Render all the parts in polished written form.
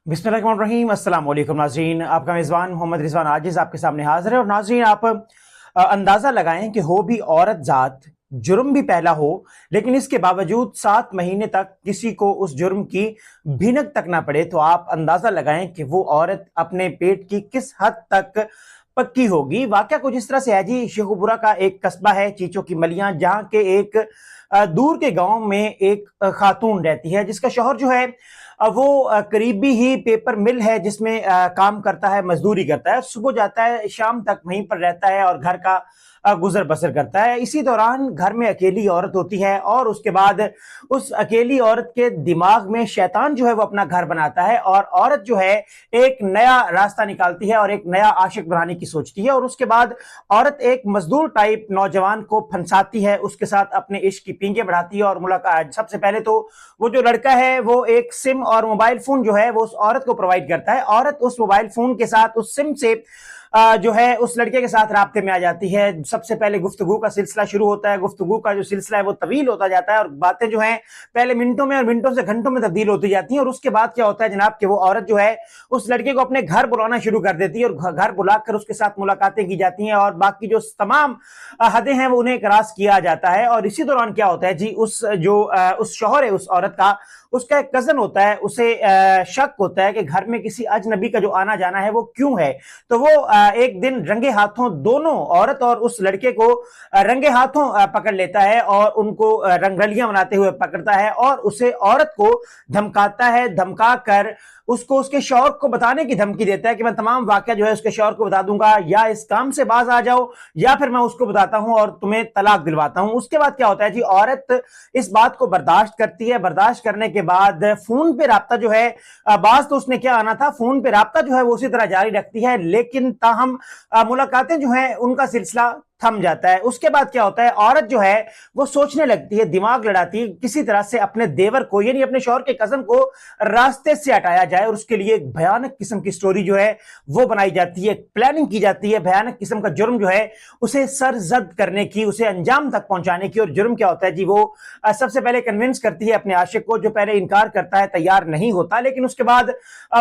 बिस्मिल्लाहिर्रहमानिर्रहीम। अस्सलाम वालेकुम नाज़रीन, आपका मेज़बान मोहम्मद रिजवान आजिज़ आपके सामने हाजिर है। और नाज़रीन, आप अंदाज़ा लगाएं कि हो भी औरत ज़ात, जुर्म भी पहला हो, लेकिन इसके बावजूद 7 महीने तक किसी को उस जुर्म की भीनक तक ना पड़े, तो आप अंदाज़ा लगाएं कि वो औरत अपने पेट की किस हद तक पक्की होगी। वाकया कुछ इस तरह से है जी। शेखुपुरा का एक कस्बा है चीचों की मलियां, जहां के एक दूर के गांव में एक खातून रहती है जिसका शौहर जो है वो करीबी ही पेपर मिल है जिसमें काम करता है, मजदूरी करता है, सुबह जाता है, शाम तक वहीं पर रहता है और घर का गुजर बसर करता है। इसी दौरान घर में अकेली औरत होती है और उसके बाद उस अकेली औरत के दिमाग में शैतान जो है वो अपना घर बनाता है और औरत जो है एक नया रास्ता निकालती है और एक नया आशिक बनाने की सोचती है। और उसके बाद औरत एक मजदूर टाइप नौजवान को फंसाती है, उसके साथ अपने इश्क की पींगे बढ़ाती है और मुलाकात। सबसे पहले तो वो जो लड़का है वो एक सिम और मोबाइल फोन जो है वो उस औरत को प्रोवाइड करता है। औरत उस मोबाइल फोन के साथ उस सिम से जो है उस लड़के के साथ राब्ते में आ जाती है। सबसे पहले गुफ्तगू का सिलसिला शुरू होता है। गुफ्तगू का जो सिलसिला है वो तवील होता जाता है और बातें जो हैं पहले मिनटों में और मिनटों से घंटों में तब्दील होती जाती हैं। और उसके बाद क्या होता है जनाब कि वो औरत जो है उस लड़के को अपने घर बुलाना शुरू कर देती है और घर बुलाकर उसके साथ मुलाकातें की जाती हैं और बाकी जो तमाम हदें हैं वो उन्हें क्रॉस किया जाता है। और इसी दौरान क्या होता है जी, उस शौहर है उस औरत का, उसका एक कजन होता है, उसे शक होता है कि घर में किसी अजनबी का जो आना जाना है वो क्यों है। तो वो एक दिन रंगे हाथों दोनों औरत और उस लड़के को रंगे हाथों पकड़ लेता है और उनको रंगरलियां बनाते हुए पकड़ता है और उसे औरत को धमकाता है। धमका कर उसको उसके शौहर को बताने की धमकी देता है कि मैं तमाम वाकया जो है उसके शौहर को बता दूंगा, या इस काम से बाज आ जाओ या फिर मैं उसको बताता हूं और तुम्हें तलाक दिलवाता हूं। उसके बाद क्या होता है जी, औरत इस बात को बर्दाश्त करती है। बर्दाश्त करने के बाद फोन पे राब्ता जो है, बाज तो उसने क्या आना था, फोन पे राब्ता जो है वो उसी तरह जारी रखती है, लेकिन ताहम मुलाकातें जो है उनका सिलसिला थम जाता है। उसके बाद क्या होता है, औरत जो है वो सोचने लगती है, दिमाग लड़ाती है किसी तरह से अपने देवर को यानी अपने शौहर के कजन को रास्ते से हटाया जाए। और उसके लिए एक भयानक किस्म की स्टोरी जो है वो बनाई जाती है, प्लानिंग की जाती है, भयानक किस्म का जुर्म जो है उसे सरजद करने की, उसे अंजाम तक पहुंचाने की। और जुर्म क्या होता है जी, वो सबसे पहले कन्विंस करती है अपने आशिक को, जो पहले इनकार करता है, तैयार नहीं होता, लेकिन उसके बाद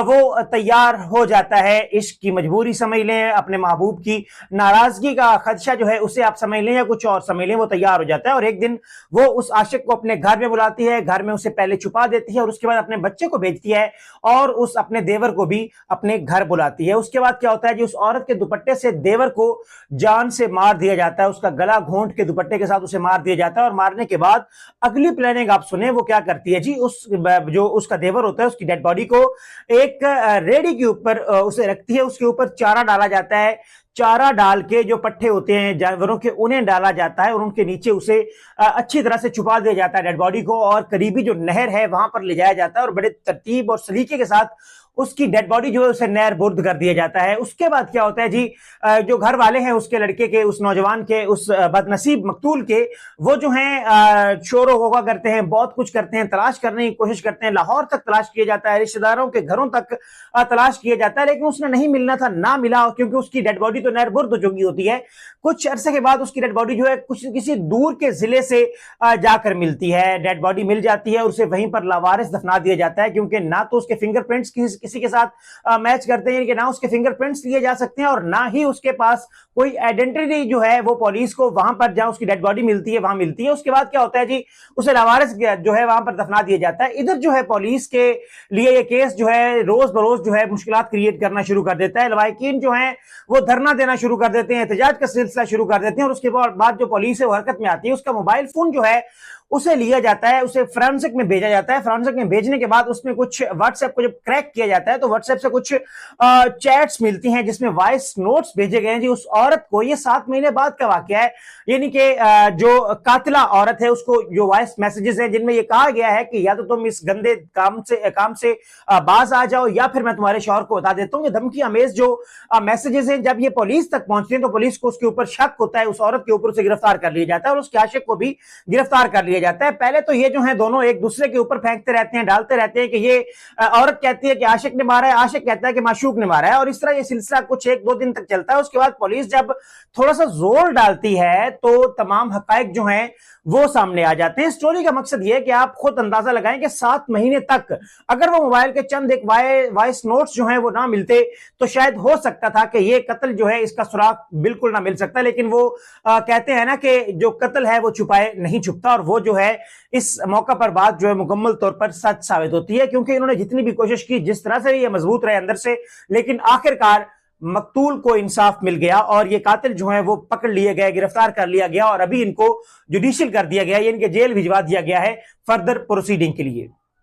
वो तैयार हो जाता है। इश्क की मजबूरी समझ लें, अपने महबूब की नाराजगी का खदशा है उसे आप समझ लें या कुछ और समझ लें, वो तैयार हो जाता है। और एक दिन वो उस आशिक को अपने घर में बुलाती है, घर में उसे पहले छुपा देती है और उसके बाद अपने बच्चे को भेजती है और उस अपने देवर को भी अपने घर बुलाती है। उसके बाद क्या होता है जी, उस औरत के दुपट्टे से देवर को जान से मार दिया जाता है, उसका गला घोंट के दुपट्टे के साथ उसे मार दिया जाता है। और मारने के बाद अगली प्लानिंग आप सुने वो क्या करती है जी, जो उसका देवर होता है उसकी डेड बॉडी को एक रेडी के ऊपर उसे रखती है, उसके ऊपर चारा डाला जाता है। चारा डाल के जो पट्टे होते हैं जानवरों के उन्हें डाला जाता है और उनके नीचे उसे अच्छी तरह से छुपा दिया जाता है डेड बॉडी को, और करीबी जो नहर है वहां पर ले जाया जाता है और बड़े तरतीब और सलीके के साथ उसकी डेड बॉडी जो है उसे नहर बुर्द कर दिया जाता है। उसके बाद क्या होता है जी, जो घर वाले हैं उसके लड़के के, उस नौजवान के, उस बदनसीब मकतूल के, वो जो हैं शोरो होगा करते हैं, बहुत कुछ करते हैं, तलाश करने की कोशिश करते हैं, लाहौर तक तलाश किया जाता है, रिश्तेदारों के घरों तक तलाश किया जाता है, लेकिन उसने नहीं मिलना था, ना मिला, क्योंकि उसकी डेड बॉडी तो नहर बुर्द हो चुकी होती है। कुछ अरसे के बाद उसकी डेड बॉडी जो है कुछ किसी दूर के जिले से जाकर मिलती है, डेड बॉडी मिल जाती है और उसे वहीं पर लावारिस दफना दिया जाता है, क्योंकि ना तो उसके फिंगरप्रिंट्स किसी के साथ मैच करते हैं, कि ना उसके फिंगरप्रिंट्स लिए जा सकते हैं और ना ही उसके पास कोई आइडेंटिटी जो है वो पुलिस को वहां पर जहां उसकी डेड बॉडी मिलती है वहां मिलती है। उसके बाद क्या होता है जी, उसे लावारिस जो है वहां पर दफना दिया जाता है। इधर जो है पुलिस के लिए ये केस जो है रोज बरोज जो है मुश्किलात क्रिएट करना शुरू कर देता है। लवाहिकीन जो है वो धरना देना शुरू कर देते हैं, एहतजाज का सिलसिला शुरू कर देते हैं। और उसके बाद जो पुलिस है वो हरकत में आती है, उसका मोबाइल फोन जो है उसे लिया जाता है, उसे फोरेंसिक में भेजा जाता है। फोरेंसिक में भेजने के बाद उसमें कुछ व्हाट्सएप को जब क्रैक किया जाता है तो व्हाट्सएप से कुछ चैट्स मिलती हैं जिसमें वॉइस नोट्स भेजे गए हैं जी उस औरत को। ये 7 महीने बाद का वाकया है, यानी कि जो कातिला औरत है उसको जो वॉइस मैसेजेस हैं जिनमें ये कहा गया है कि या तो तुम इस गंदे काम से बाज आ जाओ या फिर मैं तुम्हारे शौहर को बता देता हूँ। ये धमकी अमेज जो मैसेजेस हैं जब ये पुलिस तक पहुंचते हैं तो पुलिस को उसके ऊपर शक होता है, उस औरत के ऊपर उसे गिरफ्तार कर लिया जाता है और उसके आशिक को भी गिरफ्तार कर लिया लिया जाता है। पहले तो ये जो है दोनों एक दूसरे के ऊपर फेंकते रहते हैं, डालते रहते हैं कि ये औरत कहती है कि आशिक ने मारा है, आशिक कहता है कि माशूक ने मारा है, और इस तरह ये सिलसिला कुछ 1-2 दिन तक चलता है। उसके बाद पुलिस जब थोड़ा सा जोर डालती है तो तमाम हकायक जो हैं वो सामने आ जाते हैं। स्टोरी का मकसद ये है कि आप खुद अंदाजा लगाएं कि 7 महीने तक अगर वो मोबाइल के चंद एक वॉइस नोट्स जो हैं वो ना मिलते तो शायद हो सकता था कि ये कत्ल जो है इसका सुराग बिल्कुल ना मिल सकता। लेकिन वो कहते हैं ना कि जो कत्ल है वो छुपाए नहीं छुपता, और वो जो है इस मौका पर बात जो है मुकम्मल तौर पर सच साबित होती है, क्योंकि इन्होंने जितनी भी कोशिश की, जिस तरह से ये मजबूत रहे अंदर से, लेकिन आखिरकार मकतूल को इंसाफ मिल गया और ये कातिल जो है वो पकड़ लिए गए, गिरफ्तार कर लिया गया और अभी इनको जुडिशियल कर दिया गया, इनके जेल भिजवा दिया गया है फर्दर प्रोसीडिंग के लिए।